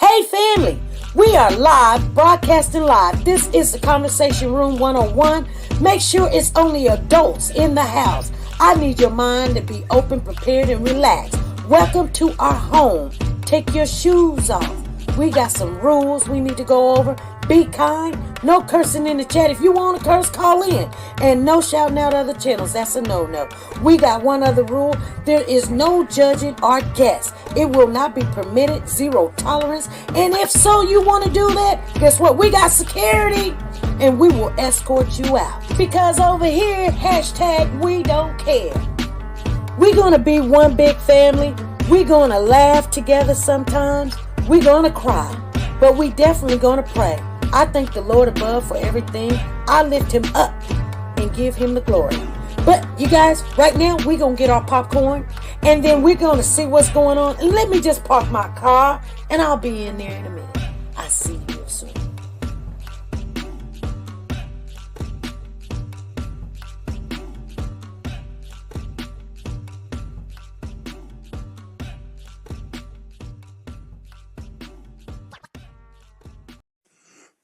Hey family, we are live, broadcasting live. This is the Conversation Room 101. Make sure it's only adults in the house. I need your mind to be open, prepared, and relaxed. Welcome to our home. Take your shoes off. We got some rules we need to go over. Be kind. No cursing in the chat. If you want to curse, call in. And no shouting out other channels. That's a no-no. We got one other rule. There is no judging our guests. It will not be permitted. Zero tolerance. And if so, you want to do that, guess what? We got security. And we will escort you out. Because over here, hashtag we don't care. We're going to be one big family. We're going to laugh together sometimes. We're going to cry. But we definitely going to pray. I thank the Lord above for everything. I lift him up and give him the glory. But you guys, right now, we're going to get our popcorn. And then we're going to see what's going on. And let me just park my car. And I'll be in there in a minute. I'll see you real soon.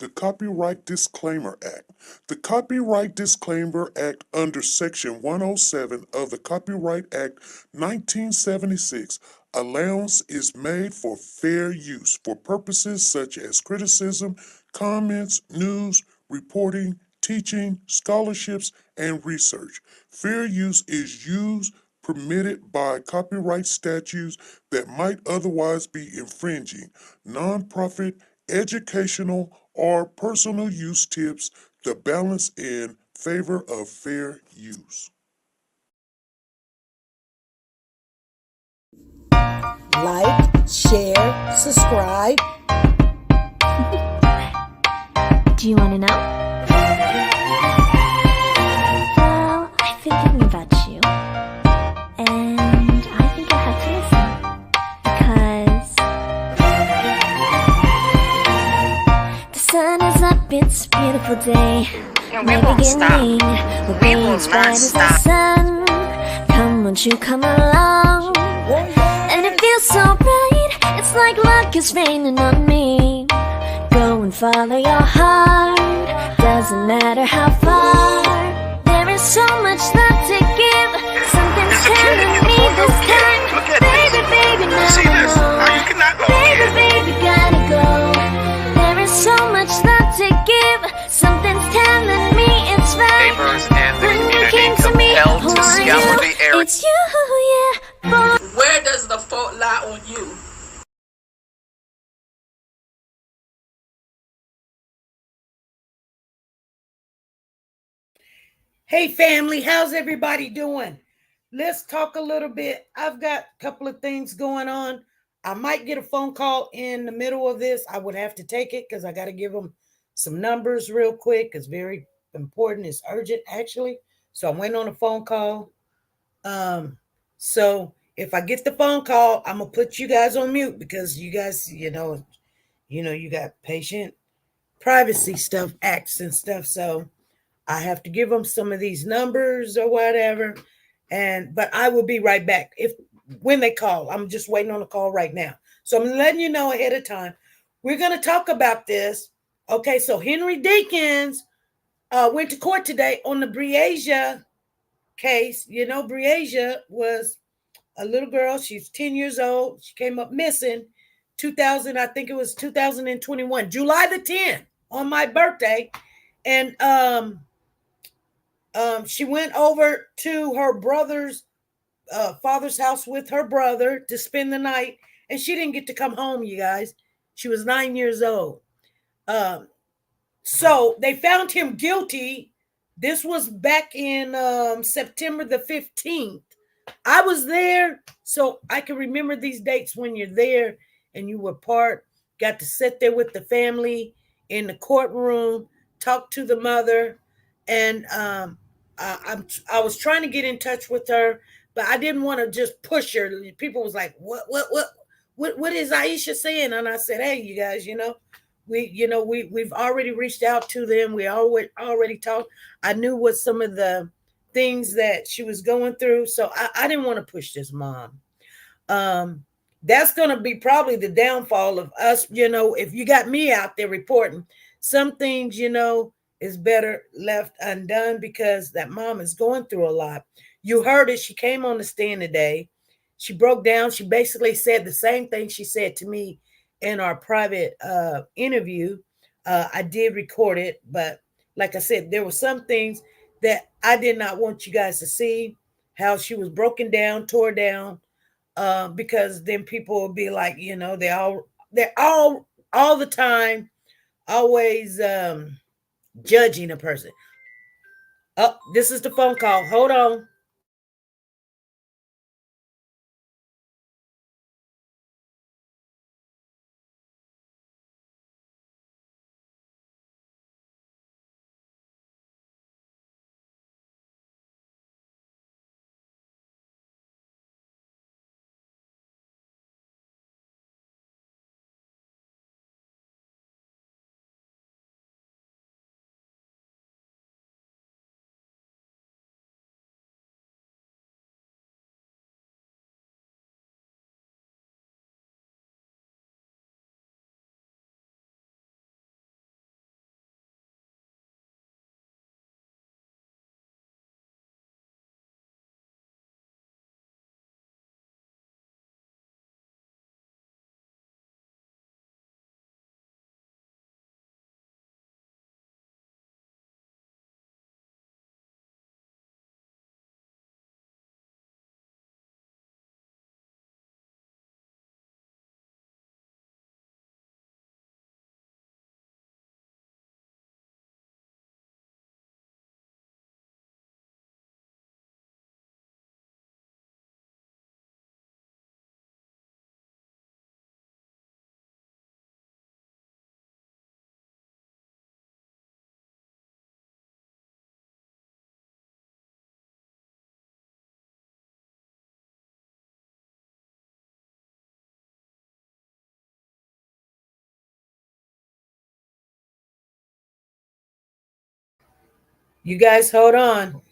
The Copyright Disclaimer Act. The Copyright Disclaimer Act under Section 107 of the Copyright Act 1976, allowance is made for fair use for purposes such as criticism, comments, news, reporting, teaching, scholarships, and research. Fair use is used permitted by copyright statutes that might otherwise be infringing. Nonprofit, educational, or personal use tips the balance in favor of fair use. Like, share, subscribe. Do you want to know? Well, I've been thinking about you. And I think I have to listen. Because the sun is up, it's a beautiful day. We won't stop. We will not stop. Sun. Come, won't you come along? And it feels so bright, it's like luck is raining on me. Go and follow your heart, doesn't matter how far. There is so much love to give, something's telling me this time. Baby, baby, now See this? Now you cannot go baby, here. baby, gotta go. There is so much love to give, something's telling me it's right. Neighbors and the When you community came to me, compelled who to are scour you? the area. It's you, yeah, boy. Where does the fault lie on you? Hey family, how's everybody doing? Let's talk a little bit. I've got a couple of things going on. I might get a phone call in the middle of this. I would have to take it because I got to give them some numbers real quick. It's very important. It's urgent, actually. So I'm waiting on a phone call. So if I get the phone call, I'm gonna put you guys on mute because you guys, you got patient privacy stuff, acts and stuff. So I have to give them some of these numbers or whatever. But I will be right back when they call. I'm just waiting on a call right now. So I'm letting you know ahead of time. We're going to talk about this. Okay, so Henery Dinkins went to court today on the Breasia case. You know, Breasia was a little girl. She's 10 years old. She came up missing 2000, I think it was 2021, July the 10th on my birthday. And she went over to her brother's father's house with her brother to spend the night, and she didn't get to come home, you guys. She was 9 years old. So they found him guilty. This was back in September the 15th. I was there, so I can remember these dates when you're there and you were got to sit there with the family in the courtroom, talk to the mother, and I was trying to get in touch with her, but I didn't want to just push her. People was like, what is Aisha saying? And I said, hey, you guys, we've already reached out to them. We already talked. I knew what some of the things that she was going through. So I didn't want to push this mom. That's going to be probably the downfall of us. If you got me out there reporting some things, is better left undone, because that mom is going through a lot. You heard it. She came on the stand today. She broke down. She basically said the same thing she said to me in our private interview. I did record it, but like I said, there were some things that I did not want you guys to see, how she was broken down, tore down, because then people will be like, they're all the time always judging a person. Oh, this is the phone call. Hold on. You guys hold on.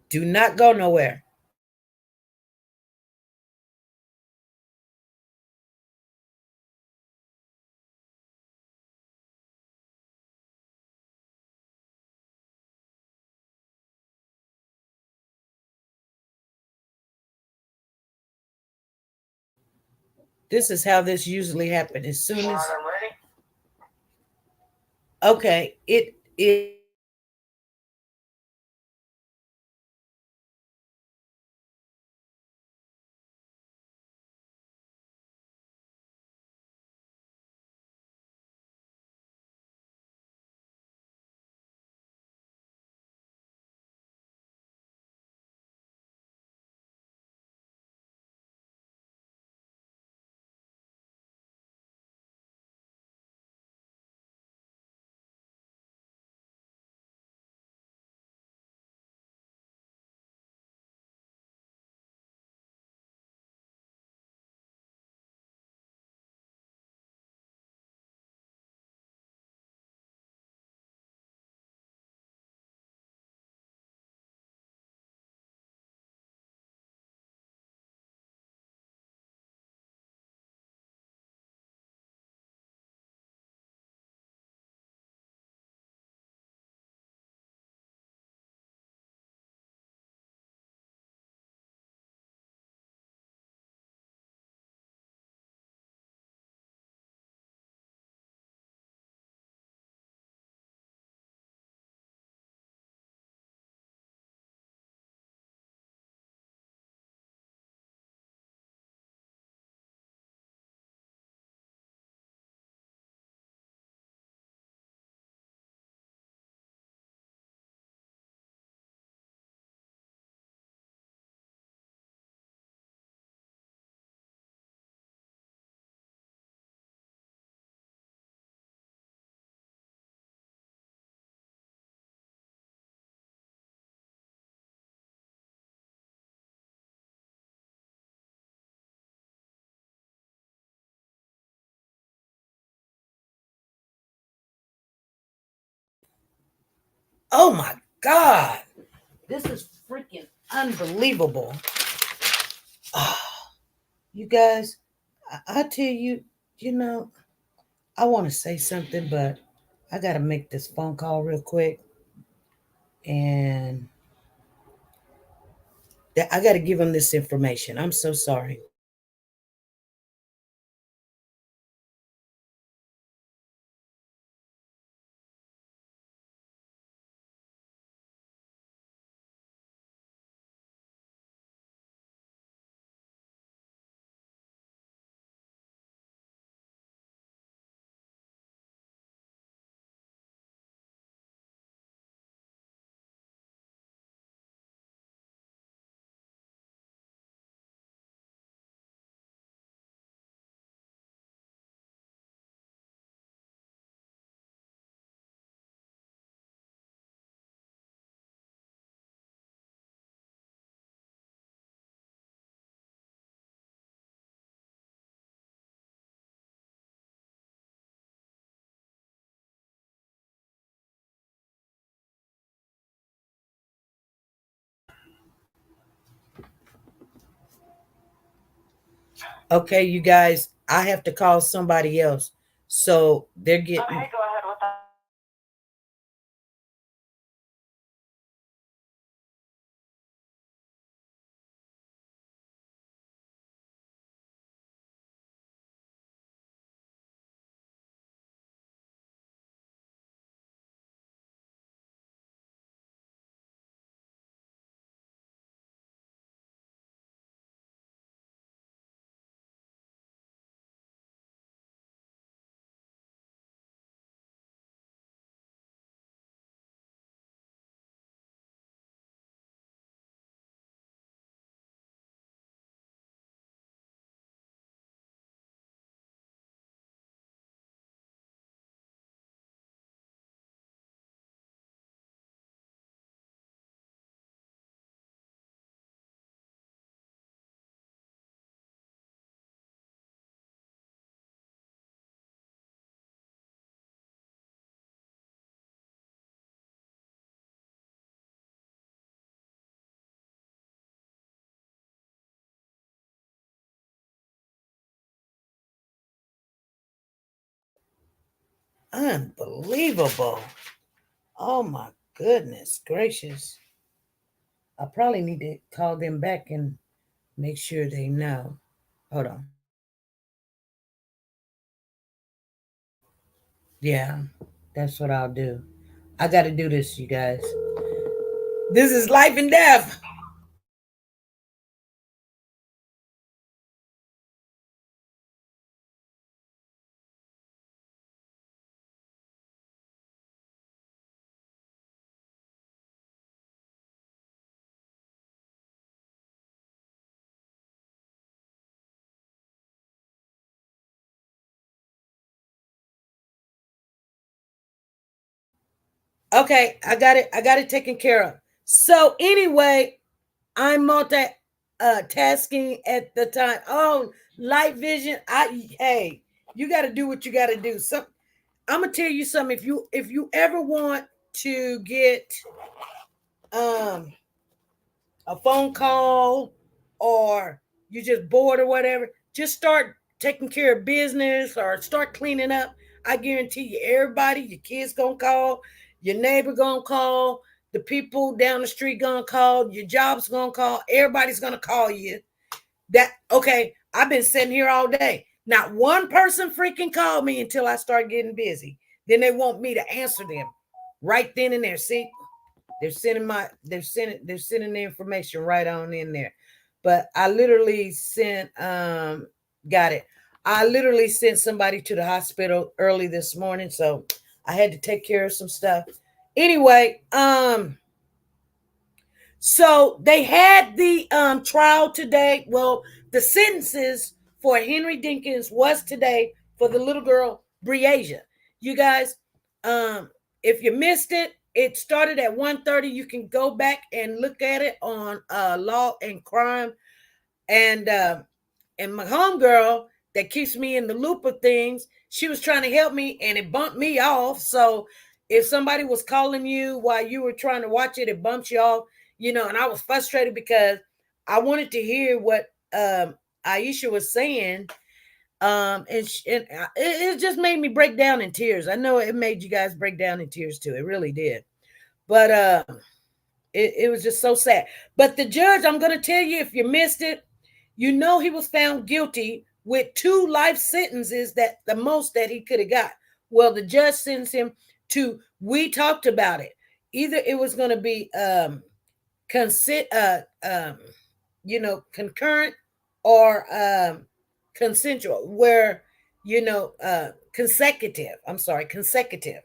Do not go nowhere. This is how this usually happens. As soon as okay, it oh my God. This is freaking unbelievable. You guys, I tell you, you know, I want to say something, but I got to make this phone call real quick. And I got to give them this information. I'm so sorry. Okay, you guys, I have to call somebody else. So they're getting. Okay, go ahead with that. Unbelievable. Oh my goodness gracious. I probably need to call them back and make sure they know. Hold on. Yeah, that's what I'll do. I got to do this, you guys. This is life and death. Okay, I got it. I got it taken care of. So anyway, I'm multi tasking at the time. Oh, light vision. Hey, you got to do what you got to do. So I'm gonna tell you something. If you ever want to get um a phone call or you just bored or whatever, just start taking care of business or start cleaning up. I guarantee you, everybody, your kids gonna call, your neighbor gonna call, the people down the street gonna call, your job's gonna call, everybody's gonna call you. That okay, I've been sitting here all day. Not one person freaking called me until I start getting busy. Then they want me to answer them right then and there. See, they're sending the information right on in there. But I literally sent got it. I literally sent somebody to the hospital early this morning, so I had to take care of some stuff. Anyway, so they had the trial today. Well, the sentences for Henery Dinkins was today for the little girl Briasia. You guys, if you missed it, it started at 1:30. You can go back and look at it on Law and Crime. And my homegirl that keeps me in the loop of things, she was trying to help me and it bumped me off. So if somebody was calling you while you were trying to watch it, it bumps you off, and I was frustrated because I wanted to hear what Aisha was saying. It just made me break down in tears. I know it made you guys break down in tears too. It really did. But it was just so sad. But the judge, I'm going to tell you, if you missed it, you know he was found guilty with 2 life sentences, that the most that he could have got. Well, the judge sentenced him to, we talked about it. Either it was going to be concurrent or consensual, where consecutive. I'm sorry, consecutive.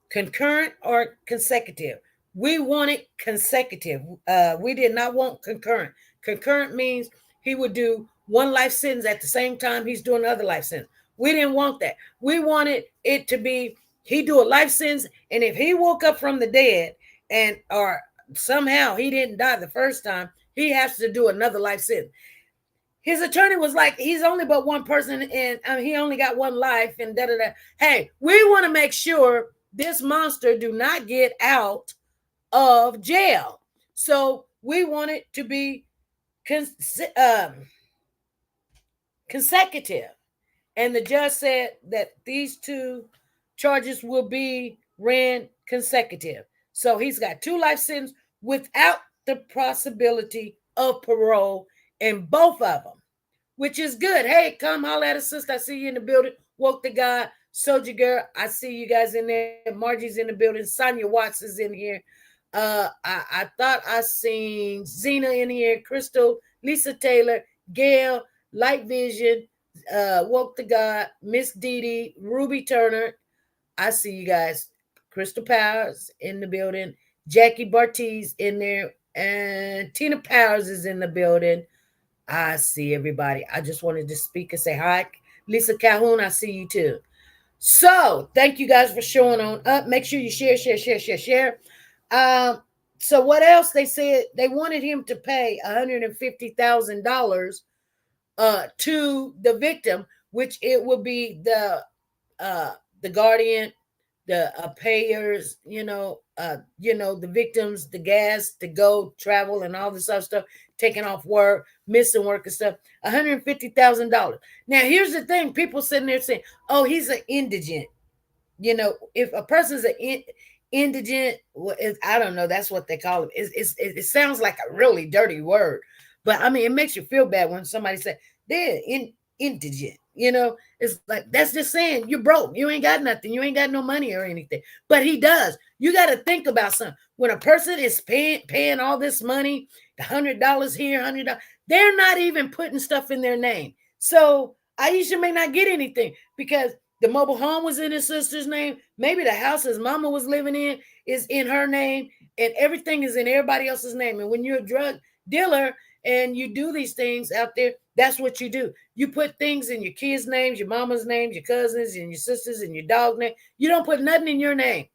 Concurrent or consecutive. We wanted consecutive. We did not want concurrent. Concurrent means he would do 1 life sentence at the same time he's doing another life sentence. We didn't want that. We wanted it to be, he do a life sentence, and if he woke up from the dead and or somehow he didn't die the first time, he has to do another life sentence. His attorney was like, he's only but one person, and he only got 1 life, and da-da-da. Hey, we want to make sure this monster do not get out of jail. So we want it to be consecutive. And the judge said that these 2 charges will be ran consecutive. So he's got 2 life sentences without the possibility of parole in both of them, which is good. Hey, come holler at us, sister. I see you in the building. Woke the God, Soldier Girl. I see you guys in there. Margie's in the building. Sonia Watts is in here. I thought I seen Zena in here. Crystal, Lisa Taylor, Gail, Light Vision, Woke the God, Miss Dee Dee, Ruby Turner. I see you guys. Crystal Powers in the building. Jackie Bartiz in there. And Tina Powers is in the building. I see everybody. I just wanted to speak and say hi. Lisa Calhoun, I see you too. So thank you guys for showing on up. Make sure you share. So what else? They said they wanted him to pay $150,000 to the victim, which it would be the guardian, the payers, the victims, the gas to go travel and all this other stuff, taking off work, missing work and stuff, $150,000. Now, here's the thing. People sitting there saying, oh, he's an indigent. If a person's an indigent, I don't know, that's what they call it. It sounds like a really dirty word. But, I mean, it makes you feel bad when somebody says they're indigent. It's like, that's just saying you're broke. You ain't got nothing. You ain't got no money or anything. But he does. You got to think about something. When a person is paying all this money, $100 here, $100, they're not even putting stuff in their name. So Aisha may not get anything because the mobile home was in his sister's name. Maybe the house his mama was living in is in her name, and everything is in everybody else's name. And when you're a drug dealer and you do these things out there, that's what you do. You put things in your kids' names, your mama's names, your cousins, and your sisters, and your dog name. You don't put nothing in your name.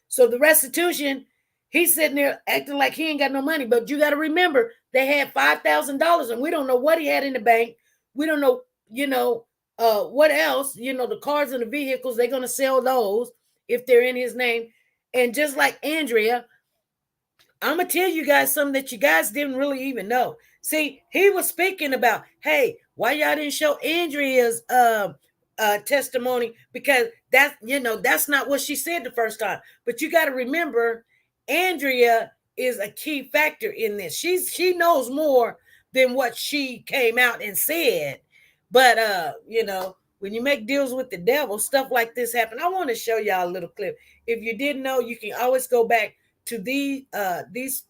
So the restitution, he's sitting there acting like he ain't got no money. But you got to remember, they had $5,000, and we don't know what he had in the bank. We don't know, what else. The cars and the vehicles, they're going to sell those if they're in his name. And just like Andrea, I'm going to tell you guys something that you guys didn't really even know. See, he was speaking about, hey, why y'all didn't show Andrea's testimony? Because that's not what she said the first time. But you got to remember, Andrea is a key factor in this. She knows more than what she came out and said. But when you make deals with the devil, stuff like this happen. I want to show y'all a little clip. If you didn't know, you can always go back to these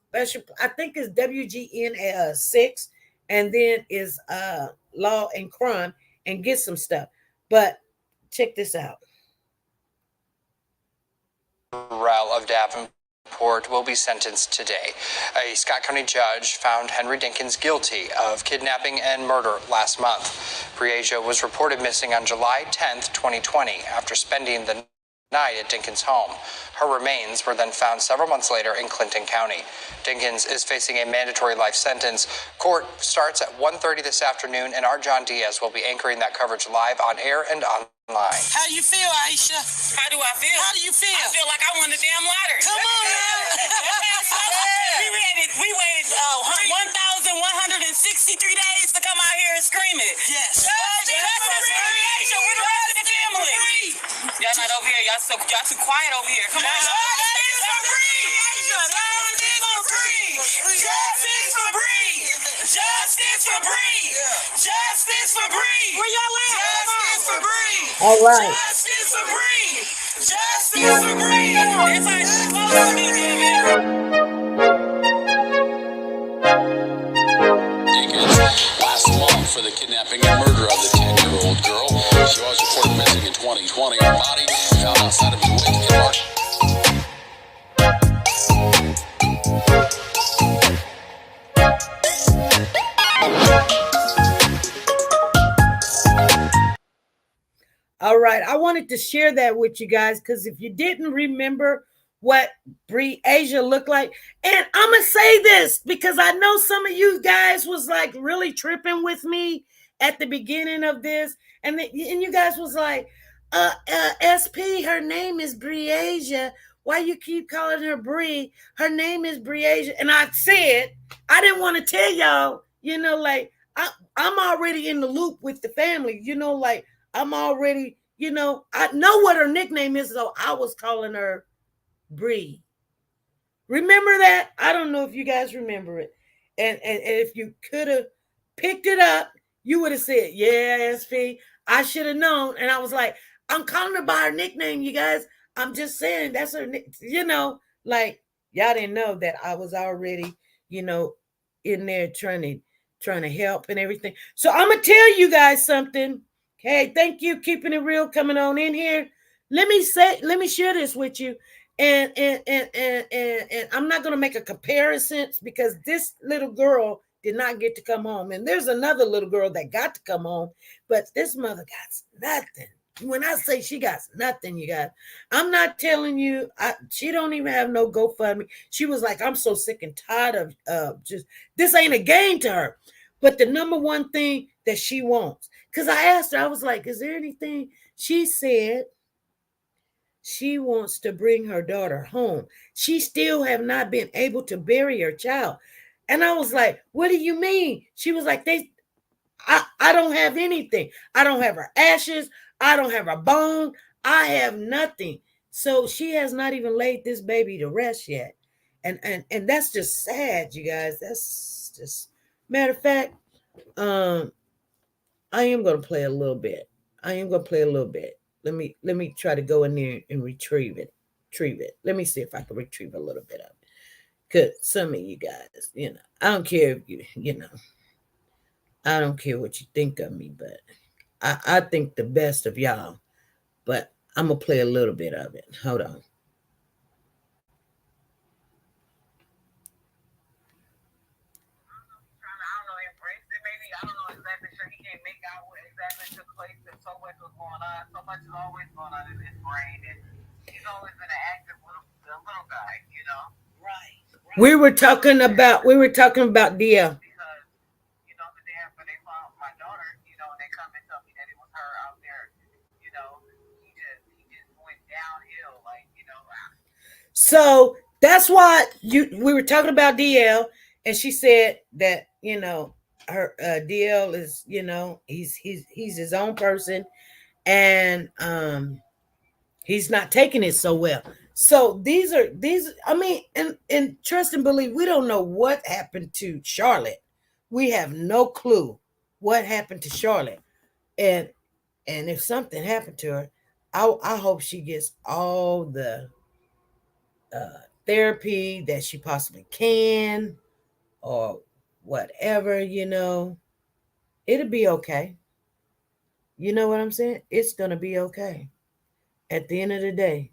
special, I think it's WGN 6, and then is Law and Crime, and get some stuff. But check this out. Rel of Davenport will be sentenced today. A Scott County judge found Henery Dinkins guilty of kidnapping and murder last month. Briasia was reported missing on July 10th, 2020, after spending the night at Dinkins' home. Her remains were then found several months later in Clinton County. Dinkins is facing a mandatory life sentence. Court starts at 1:30 this afternoon, and our John Diaz will be anchoring that coverage live on air and online. How you feel, Aisha? How do I feel? How do you feel? I feel like I won the damn lottery. Come on now. We waited 1,163 days to come out here and scream it. Yes. That's y'all too quiet over here. Come on. Justice for Bree. Justice for Bree. Justice for Bree. Justice for Bree. Justice for Bree. Where y'all at? Justice for Bree. All right. Justice for Bree. Justice for Bree. That's how it's supposed to be, damn it. Last month for the kidnapping and murder of the 10-year-old girl. She was reported missing in 2020. Her body found outside of his wake in March. All right. I wanted to share that with you guys because if you didn't remember what Bree Asia looked like, and I'm going to say this because I know some of you guys was like really tripping with me at the beginning of this. And you guys was like, SP, her name is Bree Asia. Why you keep calling her Bree? Her name is Bree Asia. And I said, I didn't want to tell y'all, like I'm already in the loop with the family, like I'm already, I know what her nickname is, so I was calling her Bree. Remember that? I don't know if you guys remember it. And if you could have picked it up, you would have said, yeah, SP, I should have known. And I was like, I'm calling her by her nickname, you guys. I'm just saying that's her, like y'all didn't know that I was already, in there trying to help and everything. So I'm going to tell you guys something. Okay, thank you, keeping it real, coming on in here. Let me share this with you. And I'm not going to make a comparison because this little girl did not get to come home. And there's another little girl that got to come home, but this mother got nothing. When I say she got nothing, you guys, I'm not telling you, she don't even have no GoFundMe. She was like, I'm so sick and tired of just, this ain't a game to her. But the number one thing that she wants, because I asked her, I was like, is there anything? She said she wants to bring her daughter home. She still have not been able to bury her child. And I was like, what do you mean? She was like, I don't have anything. I don't have her ashes. I don't have her bone. I have nothing. So she has not even laid this baby to rest yet. And that's just sad, you guys. That's just, matter of fact, I am going to play a little bit. Let me try to go in there and retrieve it. Let me see if I can retrieve a little bit of it. Because some of you guys, I don't care if you, I don't care what you think of me, but I think the best of y'all. But I'm going to play a little bit of it. Hold on. So much is always going on in his brain, and he's always been an active little guy, Right. We were talking about DL. Because, the day after they found my daughter, and they come and tell me that it was her out there, he just went downhill, So that's why we were talking about DL, and she said that, her DL is, he's his own person. And he's not taking it so well. So these I mean, and trust and believe, we don't know what happened to Charlotte. We have no clue what happened to Charlotte. And if something happened to her, I hope she gets all the therapy that she possibly can, or whatever, it'll be okay. You know what I'm saying? It's going to be okay. At the end of the day.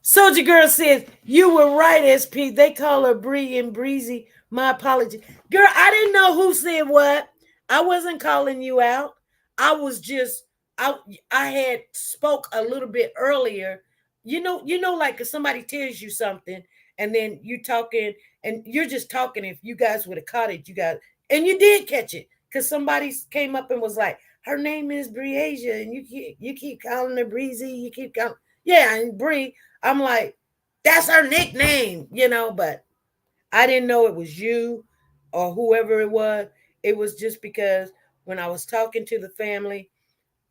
Soldier Girl says, you were right, SP. They call her Bree and Breezy. My apology. Girl, I didn't know who said what. I wasn't calling you out. I was just, I had spoke a little bit earlier. Like if somebody tells you something and then you talking and you're just talking. If you guys would have caught it, you guys, and you did catch it because somebody came up and was like, her name is Bree Asia, and you keep calling her Breezy. You keep calling, yeah, and Bree. I'm like, that's her nickname, but I didn't know it was you or whoever it was. It was just because when I was talking to the family,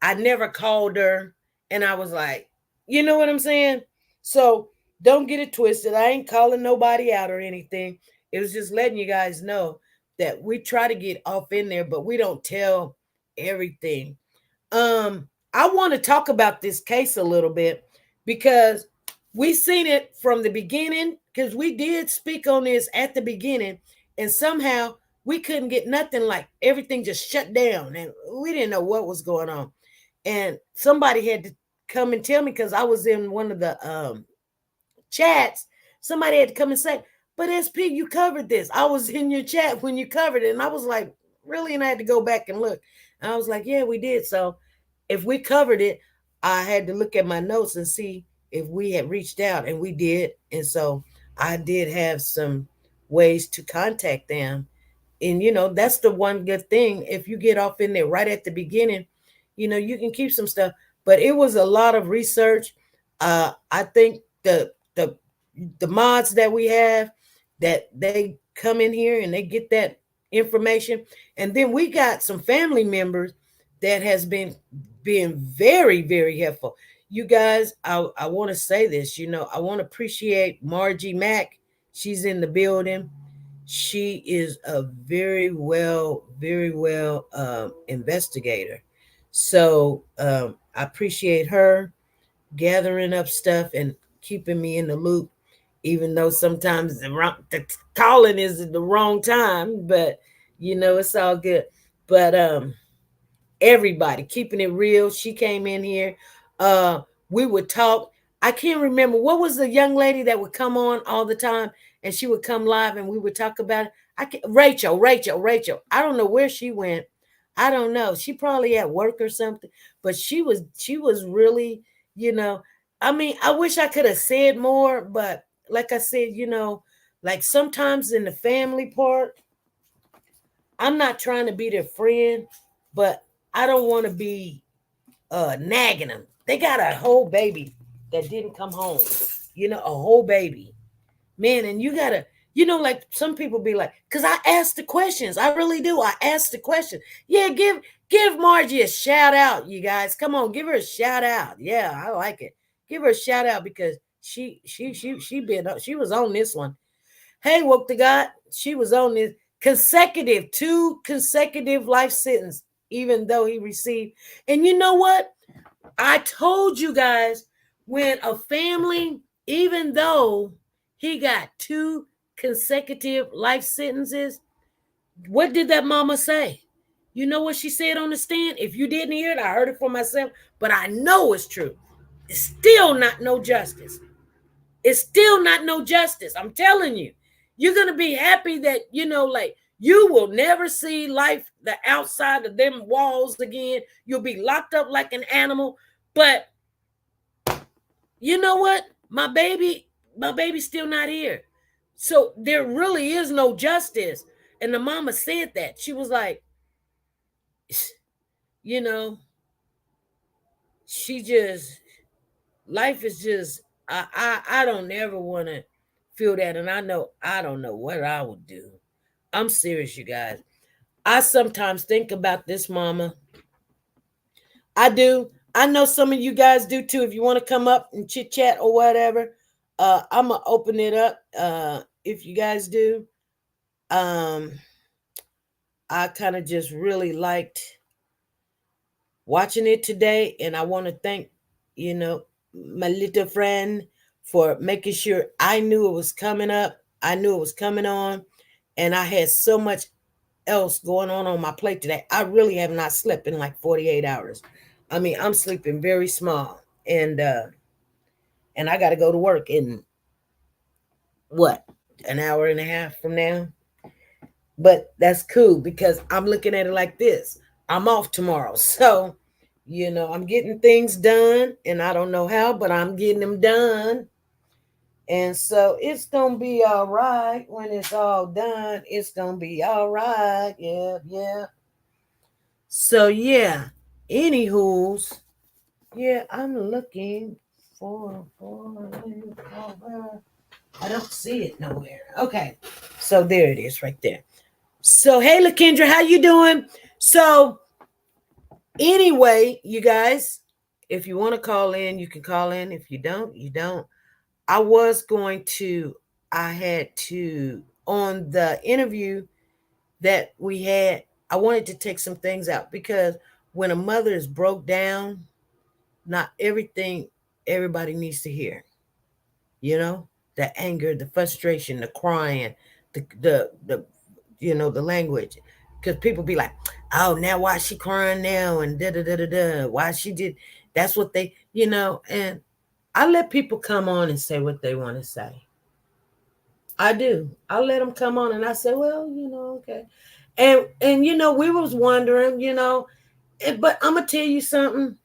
I never called her, and I was like, you know what I'm saying? So don't get it twisted. I ain't calling nobody out or anything. It was just letting you guys know that we try to get off in there, but we don't tell everything. I want to talk about this case a little bit because we seen it from the beginning, because we did speak on this at the beginning, and somehow we couldn't get nothing, like everything just shut down and we didn't know what was going on. And somebody had to come and tell me, because I was in one of the chats. Somebody had to come and say, but SP, you covered this. I was in your chat when you covered it. And I was like, really? And I had to go back and look. And I was like, yeah, we did. So if we covered it, I had to look at my notes and see if we had reached out, and we did. And so I did have some ways to contact them. And that's the one good thing. If you get off in there right at the beginning, you can keep some stuff. But it was a lot of research. I think the mods that we have, that they come in here and they get that information. And then we got some family members that has been being very, very helpful. You guys, I want to say this, I want to appreciate Margie Mack. She's in the building. She is a very well investigator. So I appreciate her gathering up stuff and keeping me in the loop, even though sometimes the calling is at the wrong time, but it's all good. But everybody keeping it real. She came in here. We would talk. I can't remember what was the young lady that would come on all the time, and she would come live and we would talk about it. Rachel. I don't know where she went. I don't know. She probably at work or something. But she was really, I mean, I wish I could have said more, but like I said, like sometimes in the family part, I'm not trying to be their friend, but I don't want to be nagging them. They got a whole baby that didn't come home. A whole baby. Man, and you gotta, like some people be like, because I ask the questions. I really do. I ask the question. Yeah, give Margie a shout out, you guys. Come on, give her a shout out. Yeah, I like it. Give her a shout out because she was on this one. Hey, woke to God. She was on this two consecutive life sentence, even though he received. And you know what? I told you guys, when a family, even though he got two consecutive life sentences, what did that mama say? You know what she said on the stand? If you didn't hear it, I heard it for myself, but I know it's true. It's still not no justice. It's still not no justice. I'm telling you. You're going to be happy that, like, you will never see life the outside of them walls again. You'll be locked up like an animal. But you know what? My baby's still not here. So there really is no justice. And the mama said that. She was like, she just, life is just, I don't ever want to feel that. And I don't know what I would do. I'm serious, you guys. I sometimes think about this mama. I do. I know some of you guys do too. If you want to come up and chit chat or whatever, I'm gonna open it up. If you guys do, I kind of just really liked watching it today, and I want to thank my little friend for making sure I knew it was coming up. I knew it was coming on, and I had so much else going on my plate today. I really have not slept in like 48 hours. I mean, I'm sleeping very small, and I got to go to work in what, an hour and a half from now. But that's cool because I'm looking at it like this. I'm off tomorrow. So, I'm getting things done, and I don't know how, but I'm getting them done. And so it's going to be all right when it's all done. It's going to be all right. Yeah. So, yeah. Anywho's, yeah, I'm looking for I don't see it nowhere. Okay. So there it is right there. So, hey, LaKendra, how you doing? So, Anyway, you guys, if you want to call in, you can call in. If you don't, you don't. I was going to, I had to, on the interview that we had, I wanted to take some things out because when a mother is broke down, not everything everybody needs to hear. You know, the anger, the frustration, the crying, the the language. Because people be like, oh, now why she crying now? And da da da da da. Why she did that's what they, and I let people come on and say what they want to say. I do. I let them come on and I say, well, okay. And we was wondering, but I'm gonna tell you something,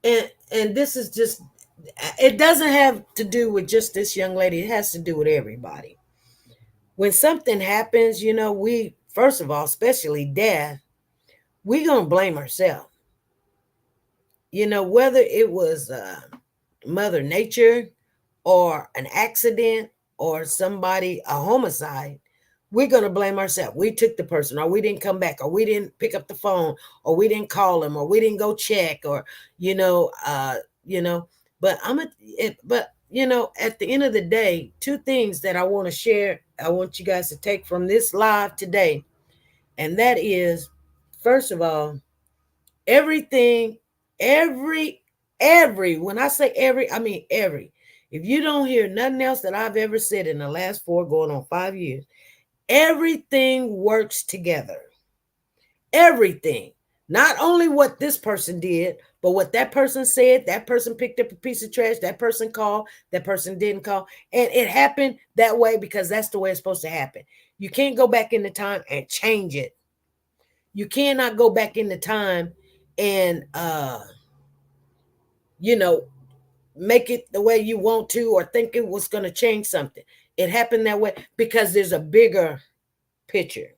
and this is just it doesn't have to do with just this young lady. It has to do with everybody. When something happens, we first of all, especially death, we gonna blame ourselves. Whether it was Mother Nature or an accident or somebody, a homicide, we're going to blame ourselves. We took the person, or we didn't come back, or we didn't pick up the phone, or we didn't call them, or we didn't go check, or, but at the end of the day, two things that I want to share, I want you guys to take from this live today. And that is, first of all, everything, every, when I say every, I mean every. If you don't hear nothing else that I've ever said in the last 4 going on 5 years, everything works together. Everything. Not only what this person did, but what that person said, that person picked up a piece of trash, that person called, that person didn't call. And it happened that way because that's the way it's supposed to happen. You can't go back in the time and change it. You cannot go back in the time and make it the way you want to or think it was going to change something. It happened that way because there's a bigger picture.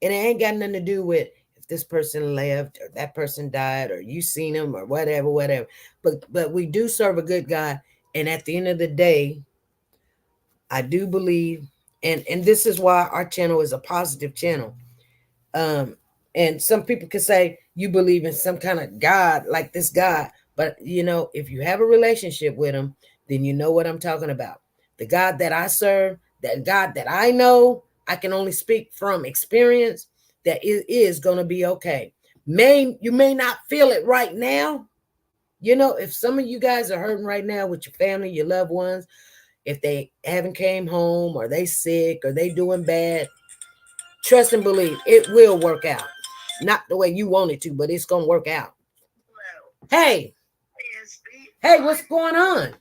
And it ain't got nothing to do with if this person left or that person died or you seen him or whatever. But we do serve a good God. And at the end of the day, I do believe, and this is why our channel is a positive channel. And some people can say you believe in some kind of God like this God, but if you have a relationship with him, then you know what I'm talking about. The God that I serve, that God that I know, I can only speak from experience that it is going to be okay. You may not feel it right now. If some of you guys are hurting right now with your family, your loved ones, if they haven't came home or they sick or they doing bad, trust and believe it will work out. Not the way you want it to, but it's going to work out. Hey. Hey, what's going on?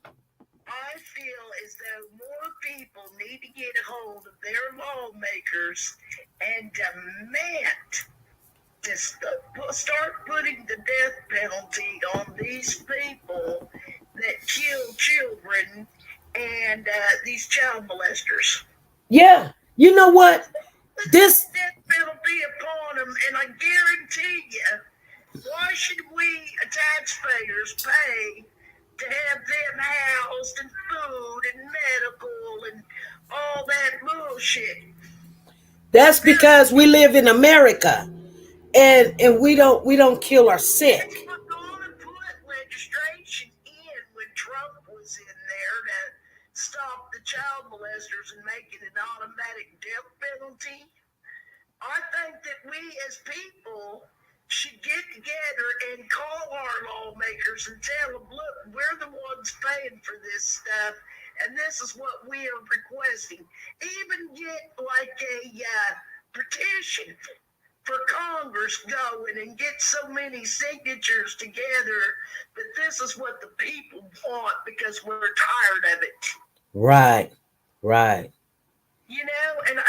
I feel as though more people need to get a hold of their lawmakers and demand to start putting the death penalty on these people that kill children and these child molesters. Yeah. You know what? This death penalty upon them, and I guarantee you, why should we taxpayers pay to have them housed and food and medical and all that bullshit? That's because we live in America, and we don't kill our sick. They were going to put legislation in when Trump was in there to stop the child molesters and make it an automatic death penalty. I think that we as people should get together and call our lawmakers and tell them, look, we're the ones paying for this stuff, and this is what we are requesting. Even get like a petition for Congress going and get so many signatures together that this is what the people want because we're tired of it. Right. And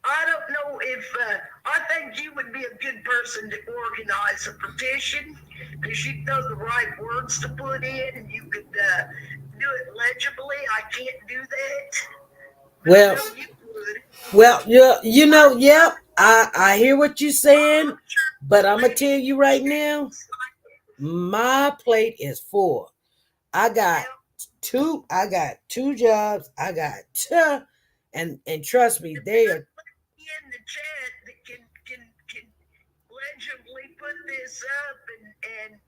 I don't know if I think you would be a good person to organize a petition because you know the right words to put in and you could do it legibly. I can't do that. Well, you would. Well, yep. I hear what you're saying, but I'm gonna tell you right now, my plate is full. I got two jobs. I got two, and trust me, they are in the chat that can legibly put this up and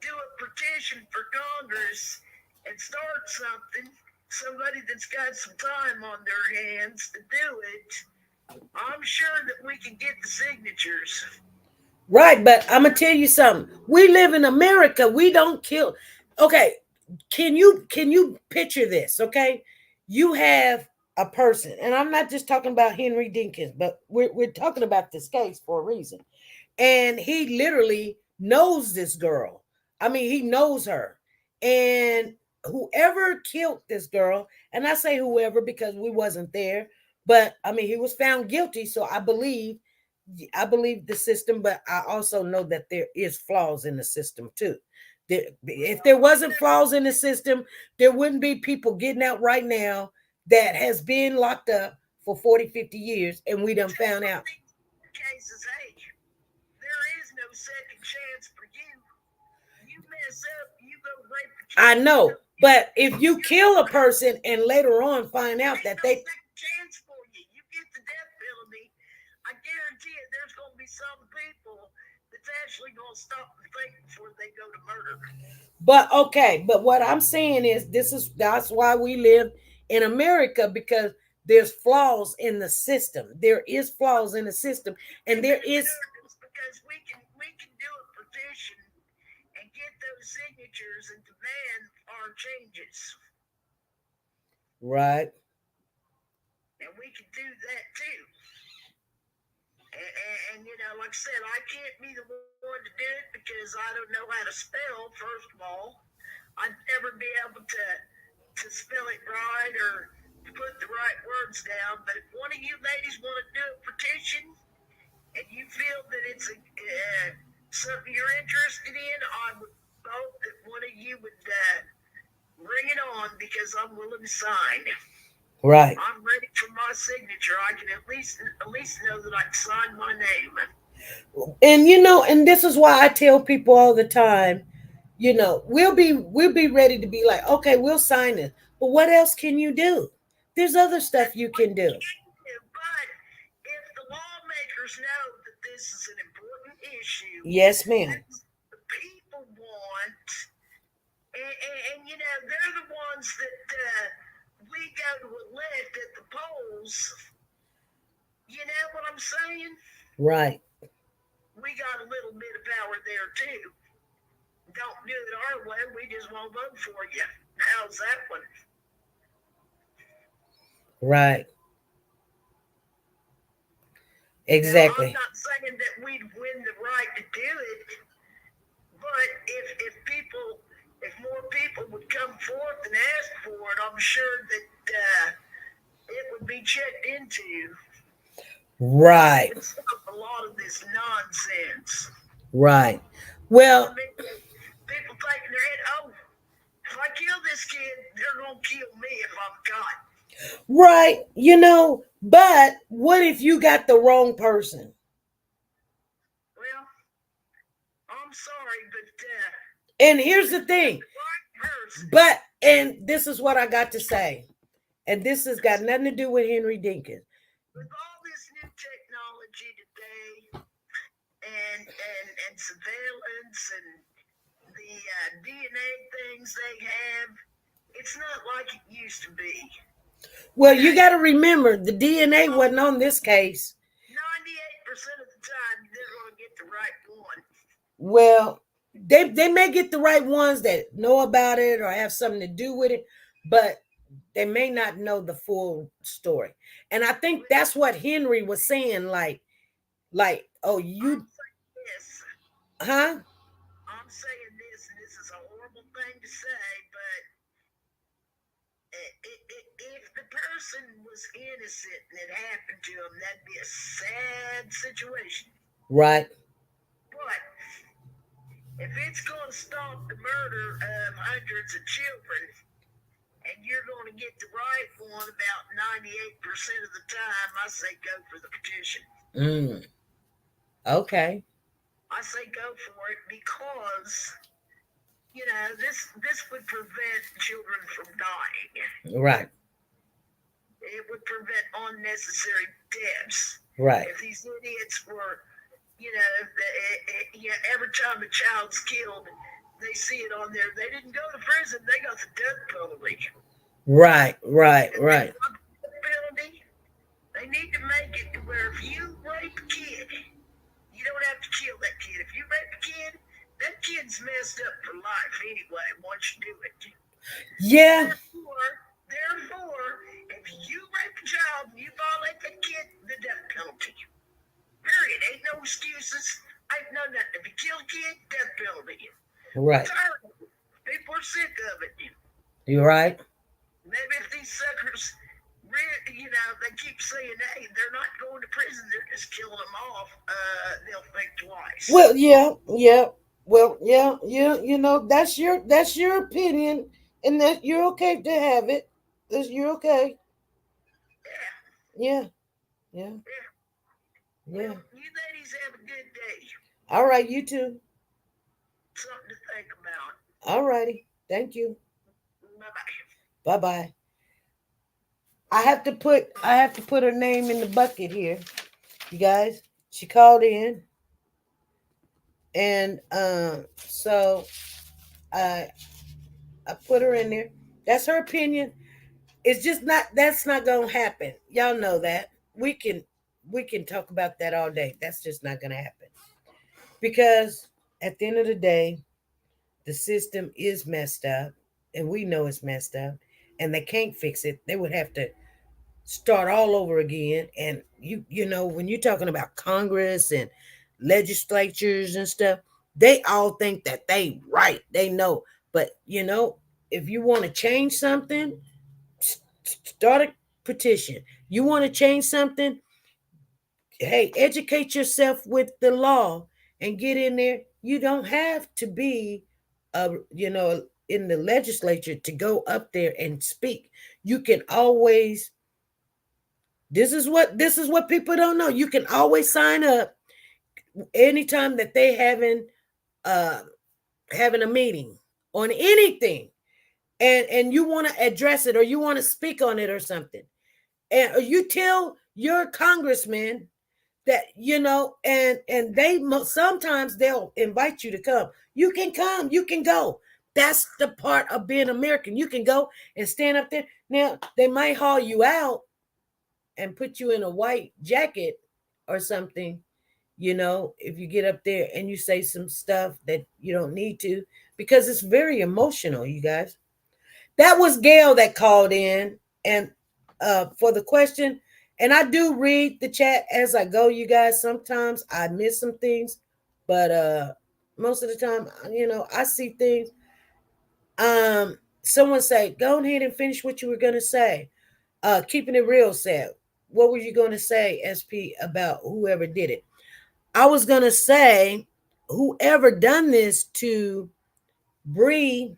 do a petition for Congress and start something, somebody that's got some time on their hands to do it, I'm sure that we can get the signatures. Right, but I'm gonna tell you something. We live in America. We don't kill. Okay, can you picture this? Okay, you have a person, and I'm not just talking about Henery Dinkins, but we're talking about this case for a reason. And he literally knows this girl. I mean, he knows her, and whoever killed this girl, and I say whoever because we wasn't there, but I mean, he was found guilty, so I believe the system, but I also know that there is flaws in the system too. If there wasn't flaws in the system, there wouldn't be people getting out right now that has been locked up for 40, 50 years, and we done found out. Cases, hey, there is no second chance for you. You mess up, you go rape the kid. I know, but if you kill a person and later on find out that they second chance for you, you get the death penalty. I guarantee you, there's going to be some people that's actually going to stop and think before they go to murder. But okay, but what I'm saying is that's why we live in America, because there's flaws in the system. There is flaws in the system, and there is because we can do a petition and get those signatures and demand our changes. Right. And we can do that too. And you know, like I said, I can't be the one to do it because I don't know how to spell, first of all. I'd never be able to spell it right or put the right words down. But if one of you ladies want to do a petition and you feel that it's something you're interested in, I would hope that one of you would bring it on because I'm willing to sign. Right. I'm ready for my signature. I can at least know that I can sign my name. And you know, and this is why I tell people all the time, you know, we'll be ready to be like, okay, we'll sign it. But what else can you do? There's other stuff you can do. But if the lawmakers know that this is an important issue, yes, ma'am. The people want, and you know, they're the ones that we go to elect at the polls. You know what I'm saying? Right. We got a little bit of power there too. Don't do it our way, we just won't vote for you. How's that one? Right. Exactly. Now, I'm not saying that we'd win the right to do it, but if more people would come forth and ask for it, I'm sure that it would be checked into. Right. It's a lot of this nonsense. Right. Well, I mean, people think in their head, oh, if I kill this kid, they're going to kill me if I'm caught. Right. You know, but what if you got the wrong person? Well, I'm sorry, but and here's the thing. But and this is what I got to say. And this has got nothing to do with Henery Dinkins. With all this new technology today and surveillance and the DNA things they have, it's not like it used to be. Well, you got to remember, the DNA wasn't on this case. 98% of the time, they're going to get the right one. Well, they may get the right ones that know about it or have something to do with it, but they may not know the full story. And I think that's what Henery was saying, like, oh, you, huh? I'm saying this, and this is a horrible thing to say, but if the person was innocent and it happened to him, that'd be a sad situation. Right. But if it's going to stop the murder of hundreds of children, and you're going to get the right one about 98% of the time, I say go for the petition. Okay. I say go for it because, you know, this would prevent children from dying. Right. It would prevent unnecessary deaths. Right. If these idiots were Every time a child's killed, they see it on there. They didn't go to prison; they got the death penalty. Right. Penalty. They need to make it to where if you rape a kid, you don't have to kill that kid. If you rape a kid, that kid's messed up for life anyway. Once you do it. Yeah. Therefore, if you rape a child and you violate that kid, the death penalty. Period. Ain't no excuses. Ain't no nothing. If you kill a kid, death penalty. Right. People are sick of it. You're right. Maybe if these suckers, they keep saying, hey, they're not going to prison, they're just killing them off, they'll think twice. Well, yeah. Well, yeah. That's your opinion, and that you're okay to have it. You're okay. Yeah. Well, you ladies have a good day. All right, you too. Something to think about. All righty. Thank you. Bye-bye. Bye-bye. I have to put her name in the bucket here. You guys. She called in. And so I put her in there. That's her opinion. It's just that's not gonna happen. Y'all know that. We can talk about that all day. That's just not gonna happen. Because at the end of the day, the system is messed up, and we know it's messed up, and they can't fix it. They would have to start all over again. And when you're talking about Congress and legislatures and stuff, they all think that they right. They know. But if you want to change something, start a petition. You want to change something, hey, educate yourself with the law and get in there. You don't have to be in the legislature to go up there and speak. You can always this is what people don't know. You can always sign up anytime that they having a meeting on anything, and you want to address it, or you want to speak on it or something, and you tell your congressman that and they sometimes they'll invite you to come. You can come, you can go. That's the part of being American. You can go and stand up there. Now they might haul you out and put you in a white jacket or something, if you get up there and you say some stuff that you don't need to, because it's very emotional, you guys. That was Gail that called in, and for the question, and I do read the chat as I go, you guys. Sometimes I miss some things, but most of the time, I see things. Someone say, go ahead and finish what you were going to say. Keeping it real said, what were you going to say, SP, about whoever did it? I was going to say, whoever done this to Bree,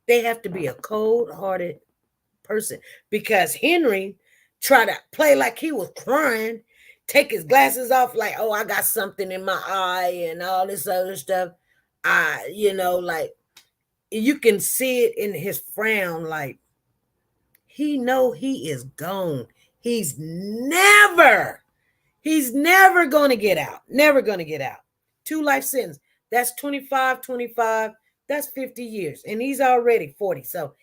they have to be a cold-hearted person, because Henry tried to play like he was crying, take his glasses off like, oh, I got something in my eye and all this other stuff. Like you can see it in his frown, like he know he is gone. He's never going to get out. Never going to get out. 2 life sentence. That's 25. That's 50 years. And he's already 40. So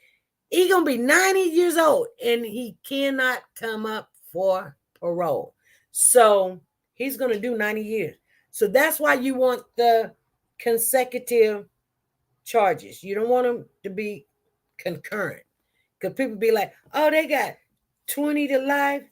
he's going to be 90 years old, and he cannot come up for parole. So he's going to do 90 years. So that's why you want the consecutive charges. You don't want them to be concurrent. Because people be like, oh, they got 20 to life,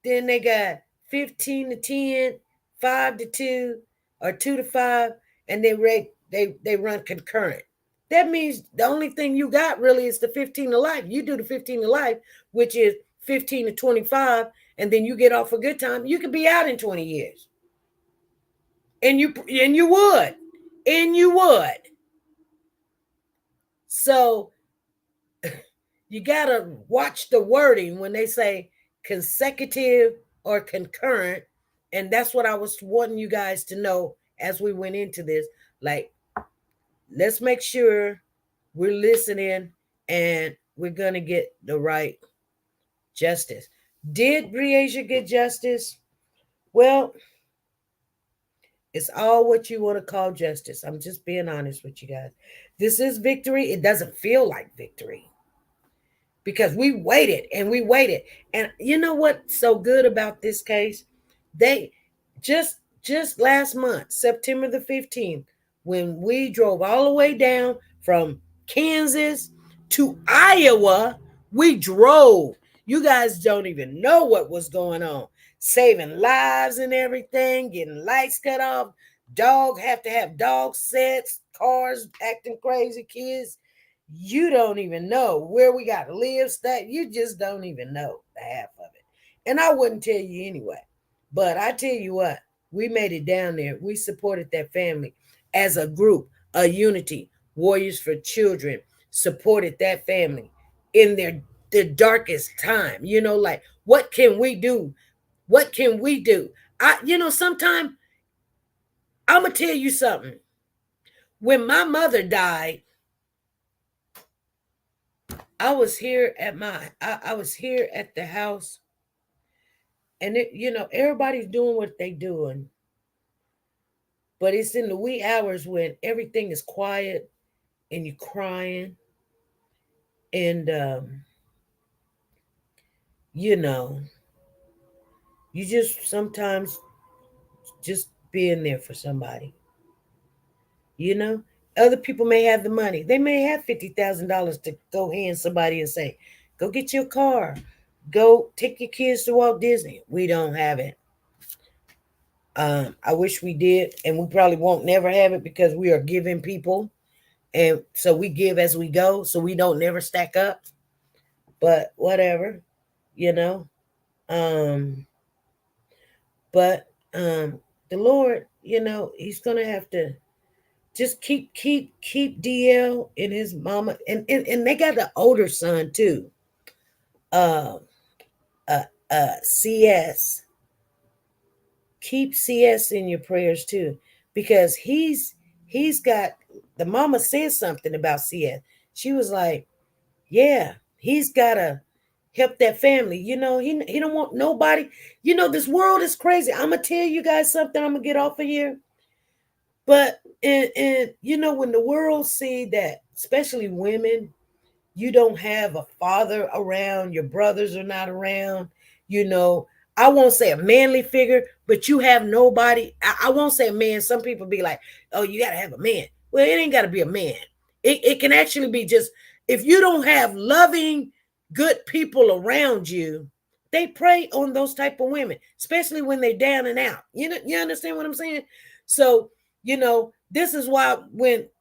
then they got 15 to 10, 5 to 2, or 2 to 5, and they run concurrent. That means the only thing you got really is the 15 to life. You do the 15 to life, which is 15 to 25, and then you get off a good time. You could be out in 20 years. And you would. So you got to watch the wording when they say consecutive or concurrent. And that's what I was wanting you guys to know as we went into this. Like, let's make sure we're listening and we're going to get the right justice. Did Breasia get justice? Well, It's all what you want to call justice. I'm just being honest with you guys. This is victory. It doesn't feel like victory because we waited and we waited. And you know what's so good about this case? They just last month, September the 15th, when we drove all the way down from Kansas to Iowa, we drove. You guys don't even know what was going on. Saving lives and everything, getting lights cut off, dog have to have dog sets, cars acting crazy, kids. You don't even know where we got to live, stat. You just don't even know the half of it. And I wouldn't tell you anyway. But I tell you what, we made it down there. We supported that family as a group, a unity. Warriors for Children supported that family in their darkest time. You know, like, what can we do? What can we do? Sometimes I'm gonna tell you something. When my mother died, I was here at I was here at the house, and everybody's doing what they doing, but it's in the wee hours when everything is quiet and you're crying, and you know, you just sometimes just being there for somebody. You know, other people may have the money. They may have $50,000 to go hand somebody and say, "Go get your car, go take your kids to Walt Disney." We don't have it. I wish we did, and we probably won't never have it because we are giving people, and so we give as we go, so we don't never stack up. But whatever, you know. Um, but the Lord, He's gonna have to just keep DL and his mama, and they got the older son too. Uh, CS. Keep CS in your prayers too, because he's got, the mama said something about CS. She was like, yeah, he's gotta help that family. He don't want nobody. This world is crazy. I'm gonna tell you guys something. I'm gonna get off of here. But and when the world see that, especially women, you don't have a father around, your brothers are not around, you know, I won't say a manly figure, but you have nobody. I won't say a man. Some people be like, oh, you got to have a man. Well, it ain't got to be a man. It can actually be just, if you don't have loving, good people around you, they prey on those type of women, especially when they're down and out. You understand what I'm saying? So, this is why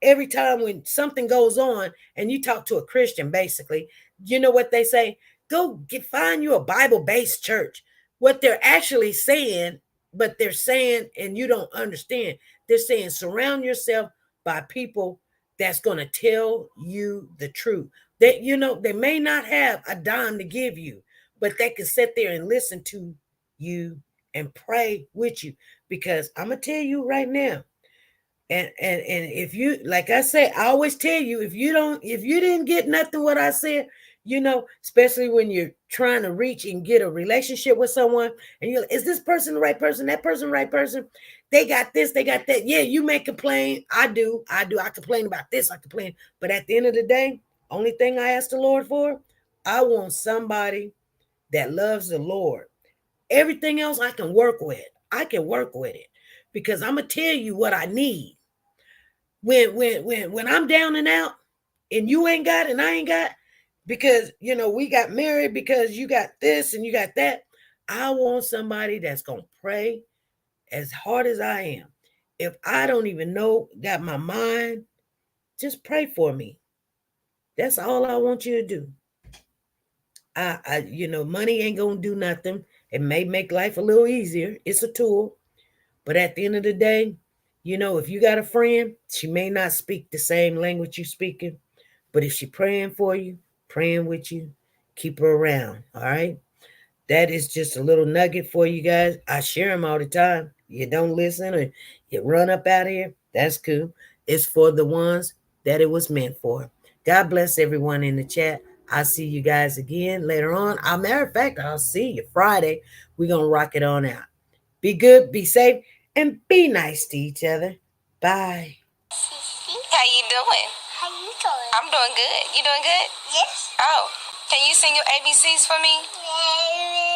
every time when something goes on and you talk to a Christian, basically, you know what they say? Find you a Bible-based church. What they're actually saying, but they're saying, and you don't understand, they're saying surround yourself by people that's going to tell you the truth. They may not have a dime to give you, but they can sit there and listen to you and pray with you. Because I'm going to tell you right now, and if you, like I say, I always tell you, if you didn't get nothing what I said, especially when you're trying to reach and get a relationship with someone, and you're like, is this person the right person? That person the right person? They got this, they got that. Yeah, you may complain. I do. I complain about this. I complain. But at the end of the day, only thing I ask the Lord for, I want somebody that loves the Lord. Everything else I can work with. I can work with it because I'm gonna tell you what I need. When I'm down and out and you ain't got and I ain't got, because we got married because you got this and you got that, I want somebody that's gonna pray as hard as I am. If I don't even know, got my mind, just pray for me. That's all I want you to do. Money ain't gonna do nothing. It may make life a little easier. It's a tool. But at the end of the day, if you got a friend, she may not speak the same language you speaking, but if she praying for you, praying with you, keep her around. All right. That is just a little nugget for you guys. I share them all the time. You don't listen or you run up out of here. That's cool. It's for the ones that it was meant for. God bless everyone in the chat. I'll see you guys again later on. Matter of fact, I'll see you Friday. We're going to rock it on out. Be good. Be safe. and be nice to each other. Bye. How you doing? How you doing? I'm doing good. You doing good? Yes. Oh, can you sing your ABCs for me? Yeah.